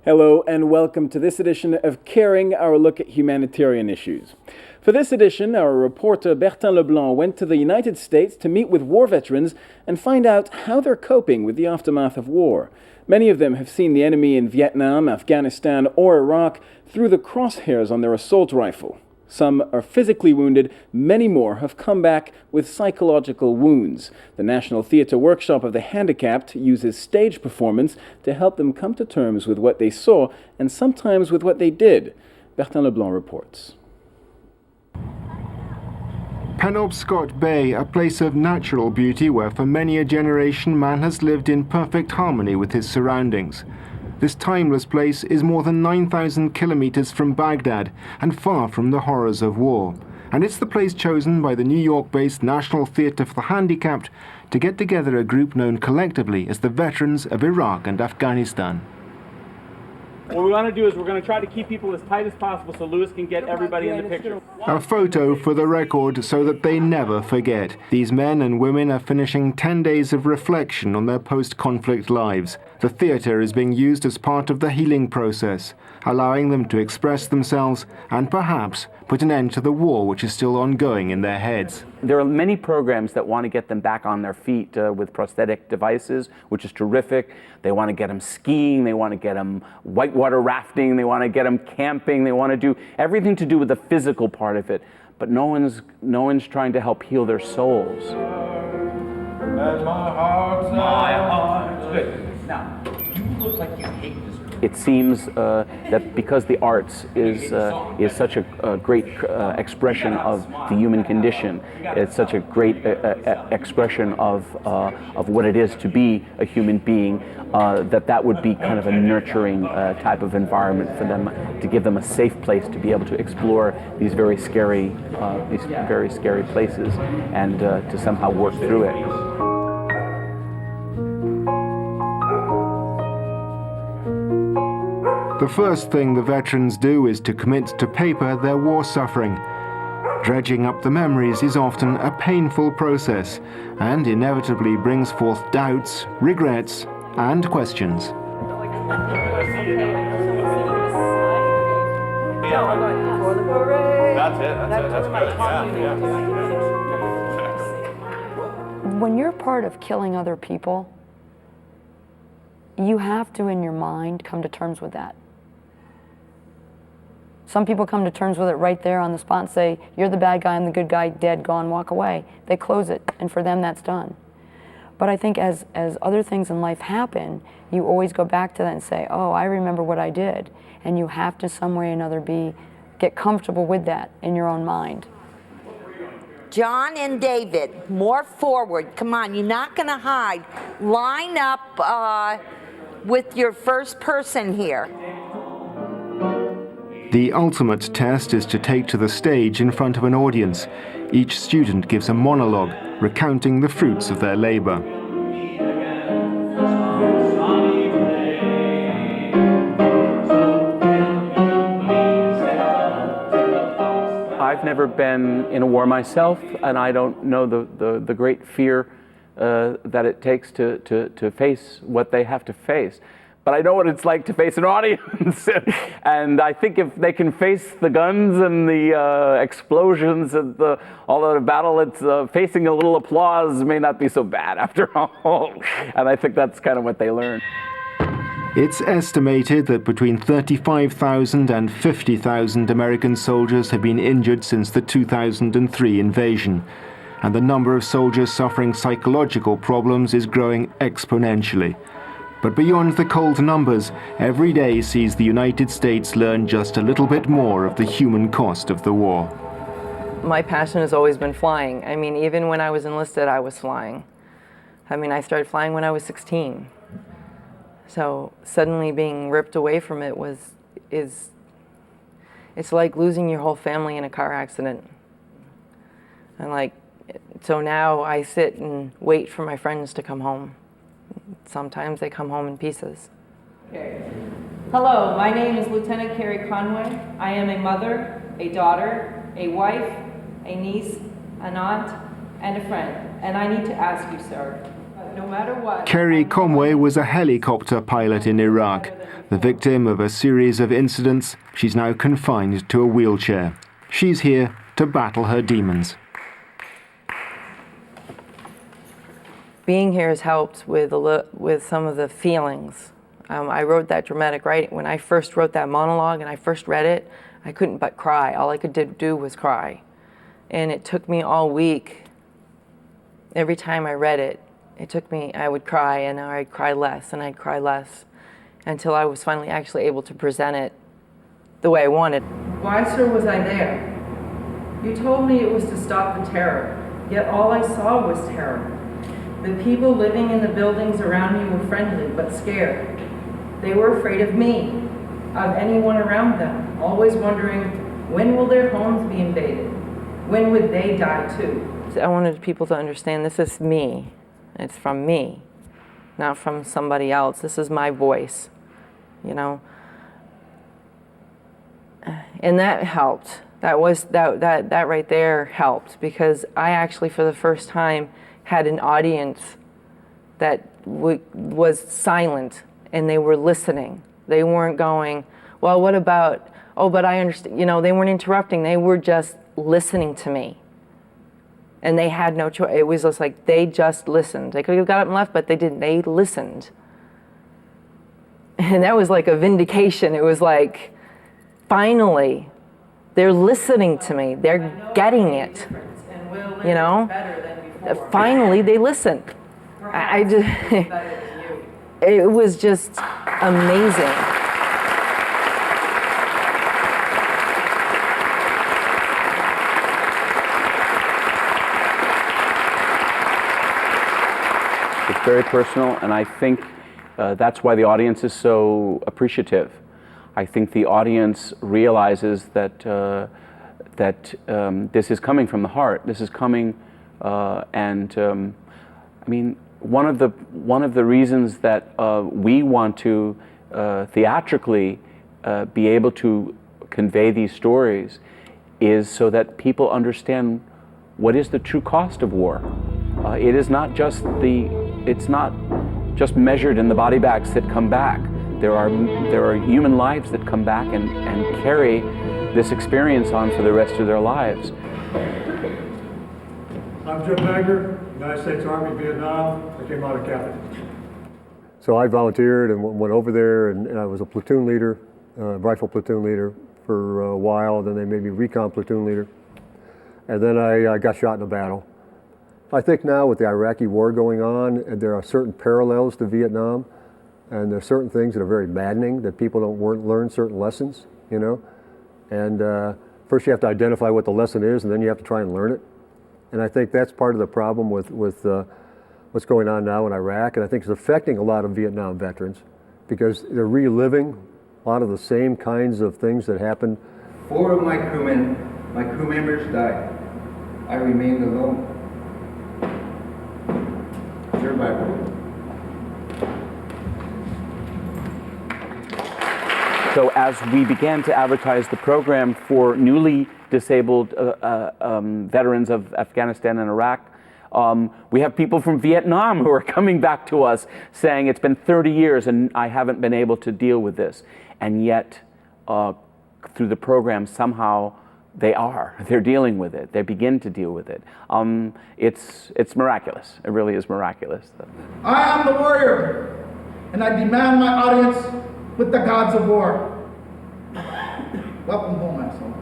Hello and welcome to this edition of Caring, our look at humanitarian issues. For this edition, our reporter Bertin Leblanc went to the United States to meet with war veterans and find out how they're coping with the aftermath of war. Many of them have seen the enemy in Vietnam, Afghanistan, or Iraq through the crosshairs on their assault rifle. Some are physically wounded, many more have come back with psychological wounds. The National Theatre Workshop of the Handicapped uses stage performance to help them come to terms with what they saw and sometimes with what they did. Bertin Leblanc reports. Penobscot Bay, a place of natural beauty where for many a generation man has lived in perfect harmony with his surroundings. This timeless place is more than 9,000 kilometers from Baghdad and far from the horrors of war. And it's the place chosen by the New York-based National Theatre for the Handicapped to get together a group known collectively as the Veterans of Iraq and Afghanistan. What we want to do is we're going to try to keep people as tight as possible so Lewis can get everybody in the picture. A photo for the record so that they never forget. These men and women are finishing 10 days of reflection on their post-conflict lives. The theatre is being used as part of the healing process, allowing them to express themselves and perhaps put an end to the war which is still ongoing in their heads. There are many programs that want to get them back on their feet with prosthetic devices, which is terrific. They want to get them skiing, they want to get them whitewater rafting, they want to get them camping, they want to do everything to do with the physical part of it. But no one's trying to help heal their souls. And my heart. Good. Now, you look like you hate this. It seems that because the arts is such a great expression of the human condition, it's such a great expression of what it is to be a human being, that would be kind of a nurturing type of environment for them, to give them a safe place to be able to explore these very scary places and to somehow work through it. The first thing the veterans do is to commit to paper their war suffering. Dredging up the memories is often a painful process and inevitably brings forth doubts, regrets, and questions. That's good. When you're part of killing other people, you have to, in your mind, come to terms with that. Some people come to terms with it right there on the spot and say, you're the bad guy, I'm the good guy, dead, gone, walk away. They close it, and for them that's done. But I think as other things in life happen, you always go back to that and say, oh, I remember what I did. And you have to, some way or another, get comfortable with that in your own mind. John and David, more forward. Come on, you're not going to hide. Line up with your first person here. The ultimate test is to take to the stage in front of an audience. Each student gives a monologue, recounting the fruits of their labor. I've never been in a war myself, and I don't know the great fear that it takes to face what they have to face. But I know what it's like to face an audience. And I think if they can face the guns and the explosions and all the battle, it's facing a little applause may not be so bad after all. And I think that's kind of what they learn. It's estimated that between 35,000 and 50,000 American soldiers have been injured since the 2003 invasion. And the number of soldiers suffering psychological problems is growing exponentially. But beyond the cold numbers, every day sees the United States learn just a little bit more of the human cost of the war. My passion has always been flying. I mean, even when I was enlisted, I was flying. I mean, I started flying when I was 16. So suddenly being ripped away from it it's like losing your whole family in a car accident. And so now I sit and wait for my friends to come home. Sometimes they come home in pieces. Okay. Hello, my name is Lieutenant Carey Conway. I am a mother, a daughter, a wife, a niece, an aunt, and a friend. And I need to ask you, sir, no matter what. Carey Conway was a helicopter pilot in Iraq. The victim of a series of incidents, she's now confined to a wheelchair. She's here to battle her demons. Being here has helped with some of the feelings. I wrote that dramatic writing. When I first wrote that monologue and I first read it, I couldn't but cry. All I could do was cry. And it took me all week. Every time I read it, I would cry, and I'd cry less, and I'd cry less, until I was finally actually able to present it the way I wanted. Why, sir, was I there? You told me it was to stop the terror, yet all I saw was terror. The people living in the buildings around me were friendly, but scared. They were afraid of me, of anyone around them, always wondering, when will their homes be invaded? When would they die too? I wanted people to understand this is me. It's from me, not from somebody else. This is my voice, you know? And that helped. That right there helped, because I actually, for the first time, had an audience that was silent, and they were listening. They weren't going, well, what about, oh, but I understand, you know, they weren't interrupting. They were just listening to me. And they had no choice. It was just like they just listened. They could have got up and left, but they didn't. They listened. And that was like a vindication. It was like, finally, they're listening to me. They're getting it. You know? Finally, they listened. I just, it was just amazing. It's very personal, and I think that's why the audience is so appreciative. I think the audience realizes that this is coming from the heart. This is coming, I mean, one of the reasons that we want to theatrically be able to convey these stories is so that people understand what is the true cost of war. It is not just it's not just measured in the body bags that come back. There are human lives that come back and carry this experience on for the rest of their lives. I'm Jim Magner, United States Army, Vietnam. I came out of Captain. So I volunteered and went over there, and I was a platoon leader, rifle platoon leader for a while. Then they made me recon platoon leader. And then I got shot in a battle. I think now with the Iraqi war going on, there are certain parallels to Vietnam, and there are certain things that are very maddening, that people don't learn certain lessons, you know. And first you have to identify what the lesson is, and then you have to try and learn it. And I think that's part of the problem with what's going on now in Iraq, and I think it's affecting a lot of Vietnam veterans because they're reliving a lot of the same kinds of things that happened. 4 of my crew members died. I remained alone. Survivor. So as we began to advertise the program for newly disabled veterans of Afghanistan and Iraq, we have people from Vietnam who are coming back to us saying it's been 30 years and I haven't been able to deal with this. And yet, through the program, somehow they're dealing with it. They begin to deal with it. It's miraculous. It really is miraculous. I am the warrior, and I demand my audience with the gods of war. Welcome home, asshole.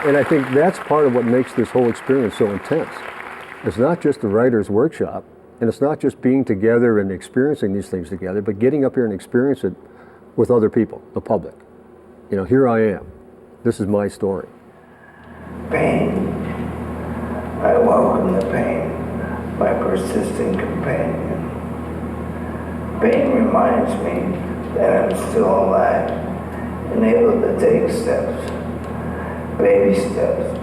And I think that's part of what makes this whole experience so intense. It's not just the writer's workshop, and it's not just being together and experiencing these things together, but getting up here and experience it with other people, the public. You know, here I am. This is my story. Pain. I welcome the pain, my persistent companion. Pain reminds me that I'm still alive and able to take steps, baby steps.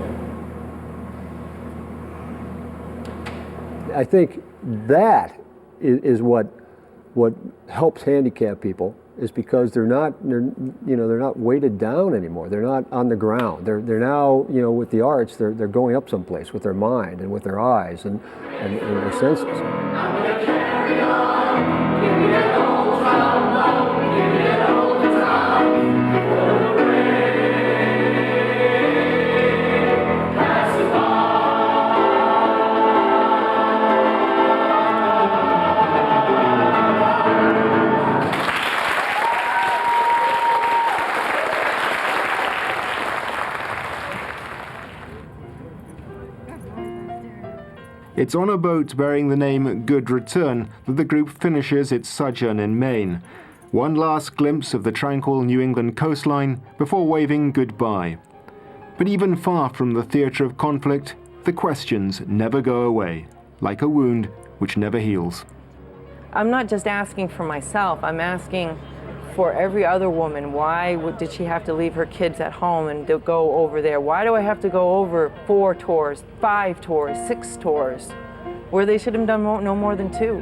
I think that is what helps handicapped people is because they're not weighted down anymore. They're not on the ground. They're now, with the arts, they're going up someplace with their mind and with their eyes and their senses. It's on a boat bearing the name Good Return that the group finishes its sojourn in Maine. One last glimpse of the tranquil New England coastline before waving goodbye. But even far from the theatre of conflict, the questions never go away, like a wound which never heals. I'm not just asking for myself, I'm asking for every other woman. Why did she have to leave her kids at home and to go over there? Why do I have to go over 4 tours, 5 tours, 6 tours, where they should have done no more than 2?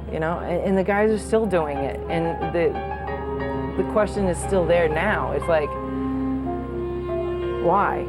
And the guys are still doing it, and the question is still there now. It's like, why?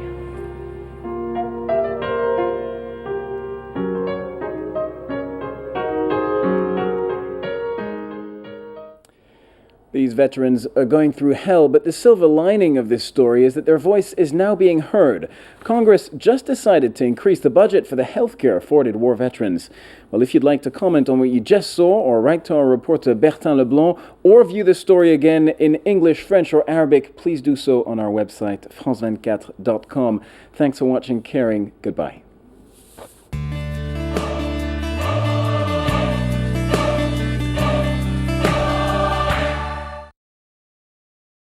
These veterans are going through hell, but the silver lining of this story is that their voice is now being heard. Congress just decided to increase the budget for the health care afforded war veterans. Well, if you'd like to comment on what you just saw, or write to our reporter Bertin Leblanc, or view the story again in English, French, or Arabic, please do so on our website, France24.com. Thanks for watching, caring. Goodbye.